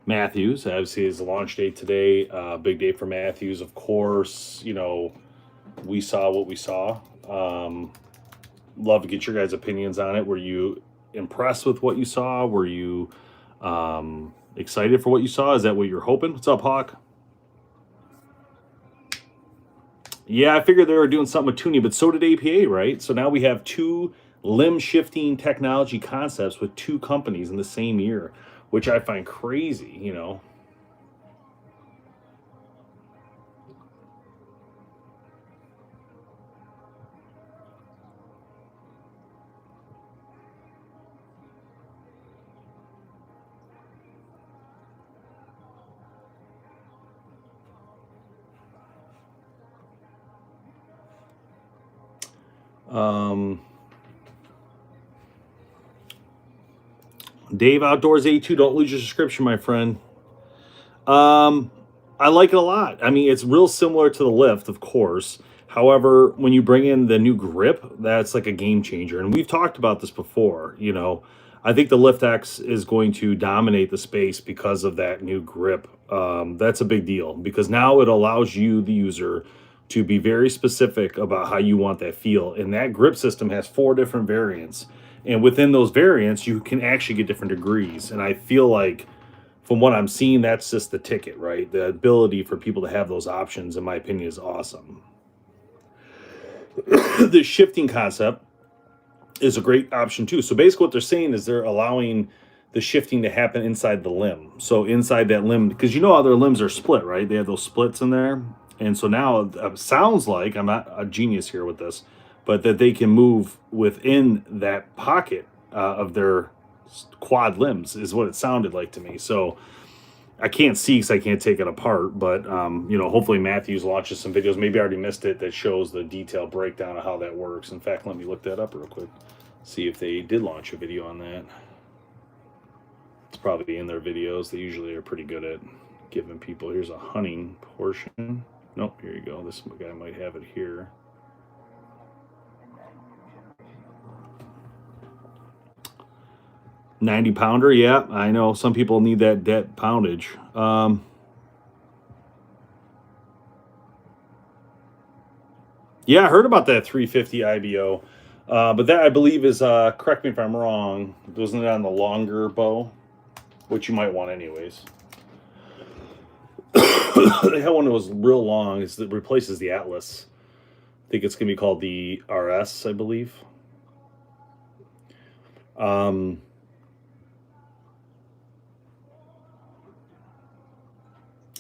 Matthews. Obviously, is the launch date today. Big day for Matthews, of course. You know, we saw what we saw. Love to get your guys' opinions on it. Were you impressed with what you saw? Were you excited for what you saw? Is that what you're hoping? What's up, Hawk? Yeah, I figured they were doing something with tuning, but so did APA, right? So now we have two limb shifting technology concepts with two companies in the same year, which I find crazy, you know. Um, Dave Outdoors 82, don't lose your subscription, my friend. I like it a lot. I mean, it's real similar to the lift, of course. However, when you bring in the new grip, that's like a game changer. And we've talked about this before, you know. I think the Lift X is going to dominate the space because of that new grip. That's a big deal because now it allows you, the user, to be very specific about how you want that feel. And that grip system has 4 different variants. And within those variants, you can actually get different degrees. And I feel like from what I'm seeing, that's just the ticket, right? The ability for people to have those options, in my opinion, is awesome. The shifting concept is a great option too. So basically, what they're saying is they're allowing the shifting to happen inside the limb. So inside that limb, because you know how their limbs are split, right? They have those splits in there, and so now it sounds like I'm not a genius here with this, but that they can move within that pocket of their quad limbs is what it sounded like to me. So I can't see because I can't take it apart, but you know, hopefully Matthews launches some videos. Maybe I already missed it that shows the detailed breakdown of how that works. In fact, let me look that up real quick, see if they did launch a video on that. It's probably in their videos. They usually are pretty good at giving people. Here's a hunting portion. Nope, here you go. This guy might have it here. $90-pounder, yeah, I know some people need that poundage. Yeah, I heard about that 350 IBO, but that I believe is correct me if I'm wrong. Wasn't it on the longer bow, which you might want anyways? They had one that was real long. It replaces the Atlas. I think it's gonna be called the RS, I believe.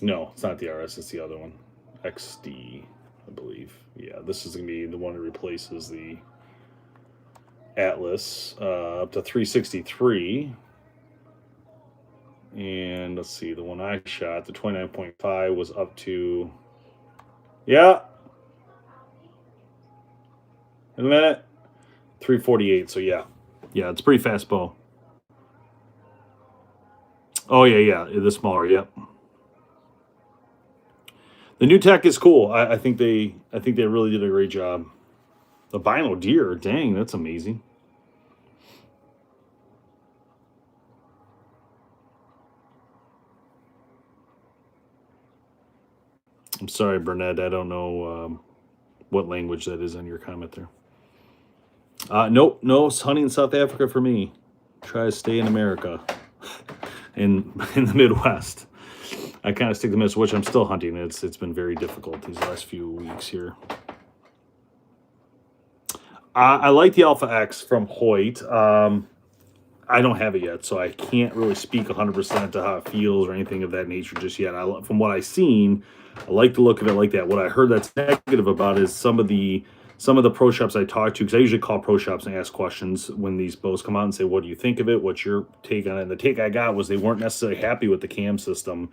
No, it's not the RS. It's the other one, XD, I believe. Yeah, this is gonna be the one that replaces the Atlas up to 363. And let's see, the one I shot, the 29.5, was up to, yeah, in a minute, 348. So yeah, it's a pretty fast bow. Oh yeah, the smaller, yep. The new tech is cool. I think they really did a great job. The vinyl deer, dang, that's amazing. I'm sorry, Burnett. I don't know what language that is on your comment there. Nope, no hunting in South Africa for me. Try to stay in America, in the Midwest. I kind of stick to Midwest, which I'm still hunting. It's been very difficult these last few weeks here. I like the Alpha X from Hoyt. I don't have it yet, so I can't really speak 100% to how it feels or anything of that nature just yet. From what I've seen, I like the look of it like that. What I heard that's negative about is some of the pro shops I talk to, because I usually call pro shops and ask questions when these bows come out and say, what do you think of it? What's your take on it? And the take I got was they weren't necessarily happy with the cam system.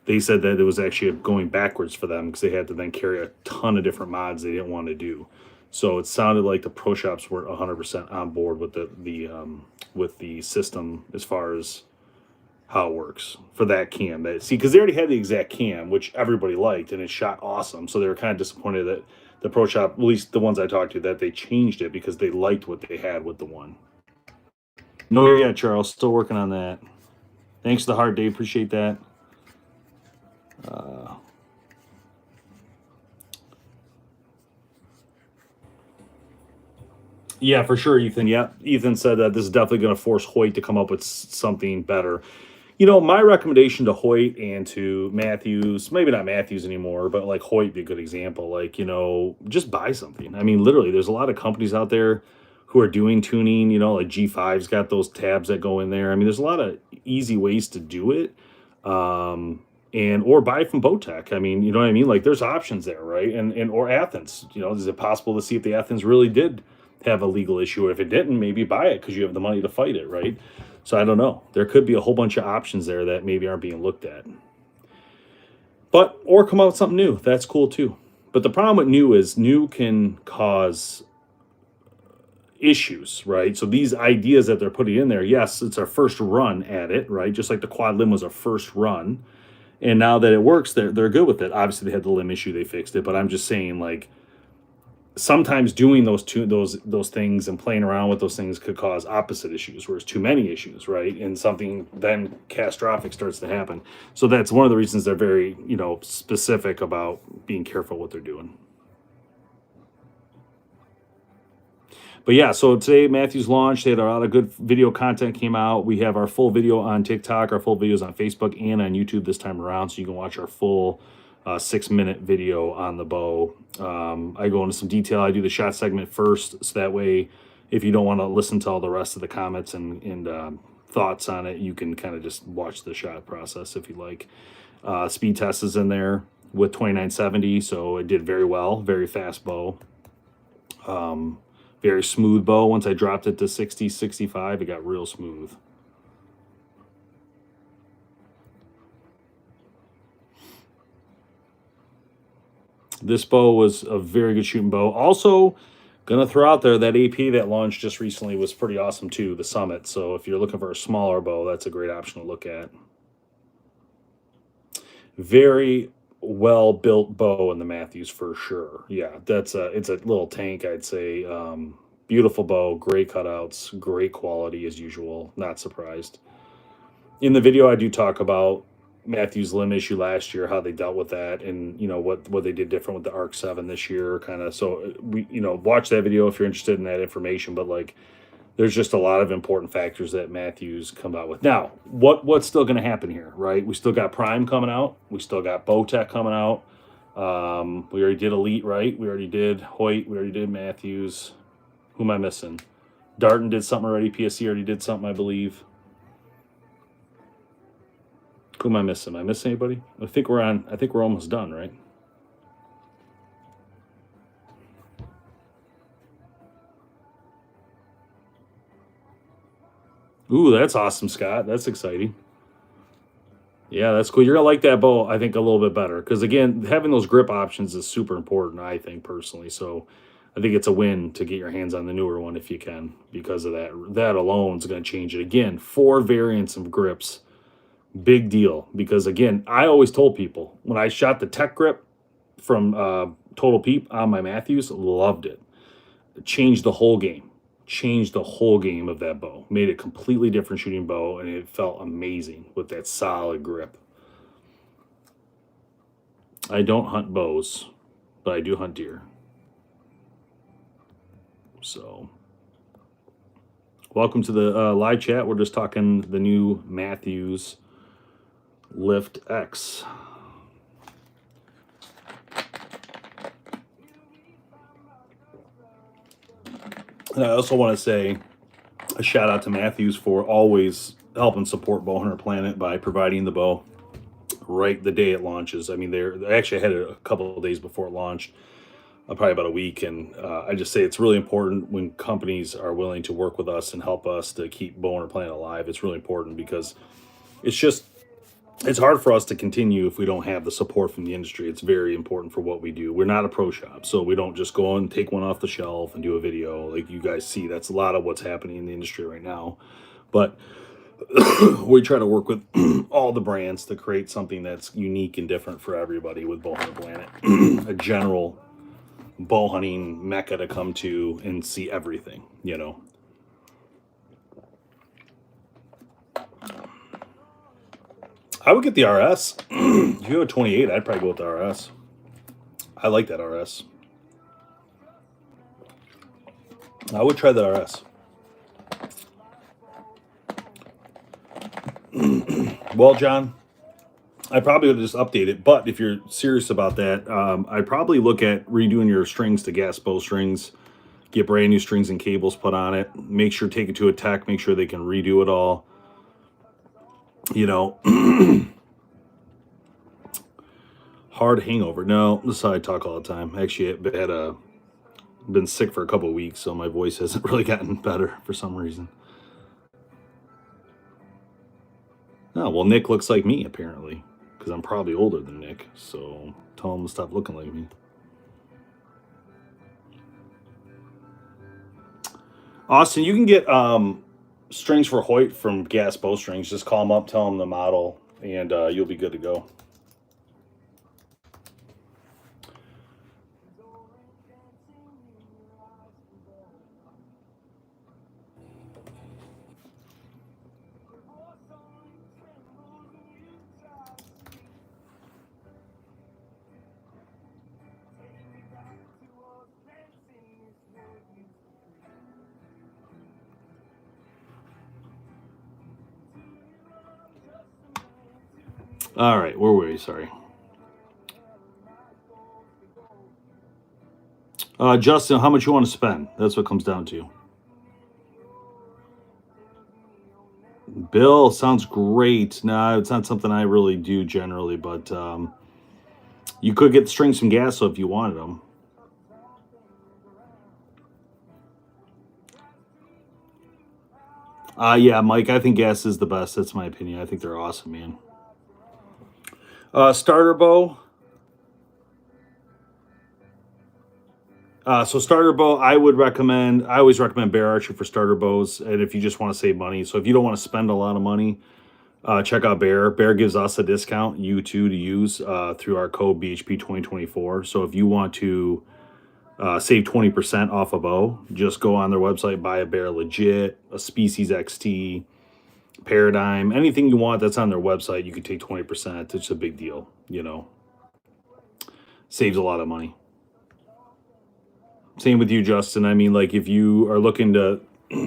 They said that it was actually going backwards for them because they had to then carry a ton of different mods they didn't want to do. So it sounded like the pro shops were 100% on board with the system as far as how it works for that cam. See, because they already had the exact cam, which everybody liked, and it shot awesome. So they were kind of disappointed that the pro shop, at least the ones I talked to, that they changed it because they liked what they had with the one. No, yeah, Charles, still working on that. Thanks for the heart, Dave. Appreciate that. Yeah, for sure, Ethan. Yeah, Ethan said that this is definitely going to force Hoyt to come up with something better. You know, my recommendation to Hoyt and to Matthews, maybe not Matthews anymore, but like Hoyt be a good example. Like, you know, just buy something. I mean, literally, there's a lot of companies out there who are doing tuning. You know, like G5's got those tabs that go in there. I mean, there's a lot of easy ways to do it. And or buy from Bowtech. I mean, you know what I mean? Like there's options there, right? And or Athens. You know, is it possible to see if the Athens really did have a legal issue? Or if it didn't, maybe buy it because you have the money to fight it, right? So I don't know. There could be a whole bunch of options there that maybe aren't being looked at. But or come out with something new. That's cool too. But the problem with new is new can cause issues, right? So these ideas that they're putting in there, yes, it's our first run at it, right? Just like the quad limb was our first run. And now that it works, they're good with it. Obviously, they had the limb issue; they fixed it. But I'm just saying, like sometimes doing those things and playing around with those things could cause opposite issues, whereas too many issues, right? And something then catastrophic starts to happen. So that's one of the reasons they're very specific about being careful what they're doing. But yeah, so today Matthews launched. They had a lot of good video content came out. We have our full video on TikTok, our full videos on Facebook and on YouTube this time around, so you can watch our full 6-minute video on the bow. I go into some detail. I do the shot segment first, so that way, if you don't want to listen to all the rest of the comments and thoughts on it, you can kind of just watch the shot process if you like. Speed test is in there with 2970, so it did very well. Very fast bow. Very smooth bow. Once I dropped it to 60, 65, it got real smooth. This bow was a very good shooting bow. Also, gonna throw out there that AP that launched just recently was pretty awesome too, the Summit. So if you're looking for a smaller bow, that's a great option to look at. Very well built bow in the Matthews for sure. Yeah, it's a little tank, I'd say. Beautiful bow, great cutouts, great quality as usual. Not surprised. In the video, I do talk about Matthews' limb issue last year, how they dealt with that, and what they did different with the Arc 7 this year, kind of. So we watch that video if you're interested in that information. But like, there's just a lot of important factors that Matthews come out with. Now, what's still going to happen here, right? We still got Prime coming out. We still got Bowtech coming out. We already did Elite, right? We already did Hoyt. We already did Matthews. Who am I missing? Darton did something already. PSC already did something, I believe. Who am I missing? Am I missing anybody? I think we're almost done, right? Ooh, that's awesome, Scott. That's exciting. Yeah, that's cool. You're gonna like that bow, I think, a little bit better because again, having those grip options is super important, I think personally. So, I think it's a win to get your hands on the newer one if you can, because of that. That alone is going to change it. Again, 4 variants of grips, big deal. Because again, I always told people when I shot the tech grip from Total Peep on my Matthews, loved it. It changed the whole game. Changed the whole game of that bow. Made it completely different shooting bow, and it felt amazing with that solid grip. I don't hunt bows, but I do hunt deer. So, welcome to the live chat. We're just talking the new Matthews Lift X. And I also want to say a shout out to Matthews for always helping support BowHunterPlanet by providing the bow right the day it launches. I mean, they actually had it a couple of days before it launched. Probably about a week, and I just say it's really important when companies are willing to work with us and help us to keep BowHunterPlanet alive. It's really important because it's hard for us to continue if we don't have the support from the industry. It's very important for what we do. We're not a pro shop, so we don't just go and take one off the shelf and do a video like you guys see. That's a lot of what's happening in the industry right now, but we try to work with all the brands to create something that's unique and different for everybody with BowHunterPlanet. A general bow hunting mecca to come to and see everything, I would get the RS. If you have a 28, I'd probably go with the RS. I like that RS. I would try the RS. Well, John, I probably would just update it. But if you're serious about that, I'd probably look at redoing your strings to gas bow strings. Get brand new strings and cables put on it. Make sure take it to a tech. Make sure they can redo it all. You know, hard hangover. No, this is how I talk all the time. Actually, I had been sick for a couple of weeks, so my voice hasn't really gotten better for some reason. Oh, well, Nick looks like me, apparently, because I'm probably older than Nick, so tell him to stop looking like me. Austin, you can get strings for Hoyt from Gas Bow Strings. Just call them up, tell them the model, and you'll be good to go. All right, where were we? Sorry. Justin, how much you want to spend? That's what it comes down to. Bill, sounds great. No, it's not something I really do generally, but you could get strings from gas if you wanted them. Yeah, Mike, I think gas is the best. That's my opinion. I think they're awesome, man. Starter bow. So starter bow, I always recommend Bear Archery for starter bows. And if you just want to save money, so if you don't want to spend a lot of money, check out Bear. Bear gives us a discount, you too, to use through our code BHP 2024. So if you want to save 20% off a bow, just go on their website, buy a Bear Legit, a Species XT, Paradigm, anything you want that's on their website, you can take 20%. It's a big deal, you know. Saves a lot of money. Same with you, Justin. I mean, like if you are looking to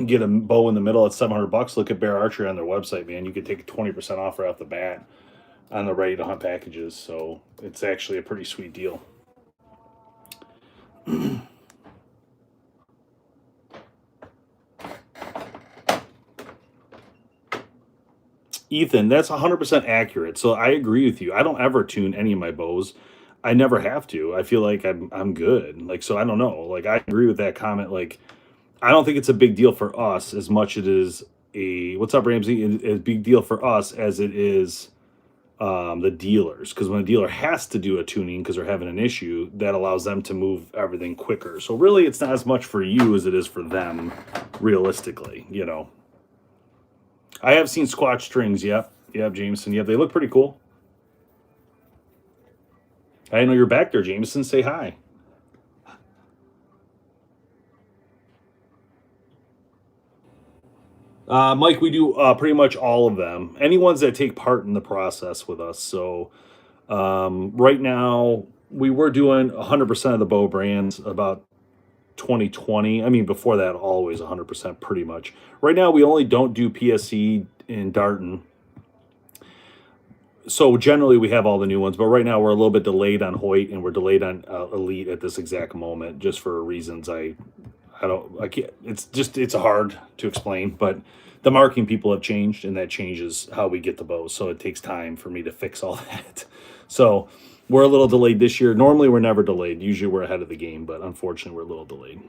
get a bow in the middle at $700, look at Bear Archery on their website, man. You could take 20% off right off the bat on the ready to hunt packages. So it's actually a pretty sweet deal. Ethan, that's 100% accurate. So I agree with you. I don't ever tune any of my bows. I never have to. I feel like I'm good. Like, so I don't know. Like, I agree with that comment. Like, I don't think it's a big deal for us as much it is what's up, Ramsey? It's a big deal for us as it is the dealers. Because when a dealer has to do a tuning because they're having an issue, that allows them to move everything quicker. So really, it's not as much for you as it is for them, realistically, you know. I have seen Squatch strings. Yep, Jameson. Yep, they look pretty cool. I know you're back there, Jameson. Say hi. Mike, we do pretty much all of them. Any ones that take part in the process with us. So right now, we were doing 100% of the bow brands about 2020. I mean, before that, always 100% pretty much. Right now, we only don't do PSC in Darton. So generally, we have all the new ones, but right now we're a little bit delayed on Hoyt and we're delayed on Elite at this exact moment, just for reasons I can't. It's hard to explain, but the marketing people have changed, and that changes how we get the bows. So it takes time for me to fix all that. So we're a little delayed this year. Normally, we're never delayed. Usually, we're ahead of the game, but unfortunately, we're a little delayed.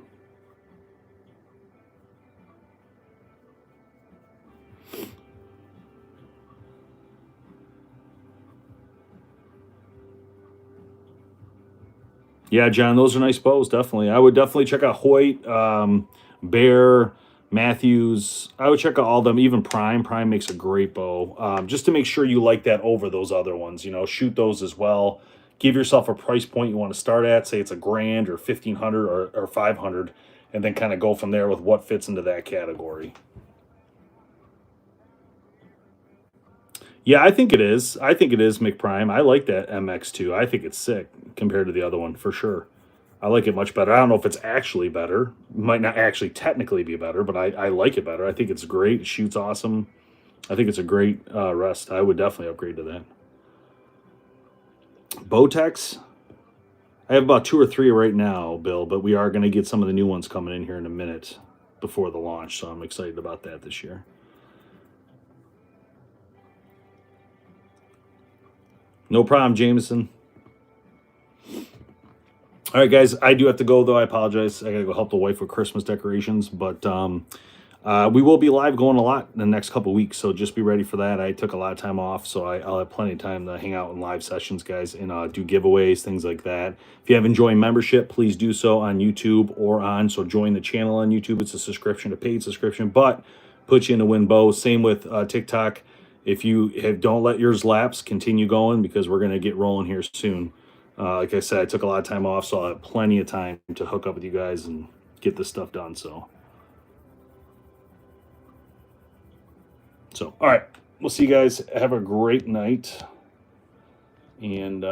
Yeah, John, those are nice bows. Definitely, I would definitely check out Hoyt, Bear, Matthews. I would check out all of them. Even Prime. Prime makes a great bow. Just to make sure you like that over those other ones. You know, shoot those as well. Give yourself a price point you want to start at. Say it's $1,000 or $1,500 or $500, and then kind of go from there with what fits into that category. Yeah, I think it is. I think it is McPrime. I like that MX2. I think it's sick compared to the other one for sure. I like it much better. I don't know if it's actually better. Might not actually technically be better, but I like it better. I think it's great. It shoots awesome. I think it's a great rest. I would definitely upgrade to that. Botex. I have about 2 or 3 right now, Bill, but we are going to get some of the new ones coming in here in a minute before the launch, so I'm excited about that this year. No problem, Jameson. All right, guys, I do have to go though. I apologize. I gotta go help the wife with Christmas decorations, but we will be live going a lot in the next couple of weeks, so just be ready for that. I took a lot of time off, so I'll have plenty of time to hang out in live sessions, guys, and do giveaways, things like that. If you haven't joined membership, please do so on YouTube or on. So join the channel on YouTube. It's a subscription, a paid subscription, but puts you in to win bows. Same with TikTok. If you don't let yours lapse, continue going because we're gonna get rolling here soon. Like I said, I took a lot of time off, so I'll have plenty of time to hook up with you guys and get this stuff done. So, all right, we'll see you guys. Have a great night, and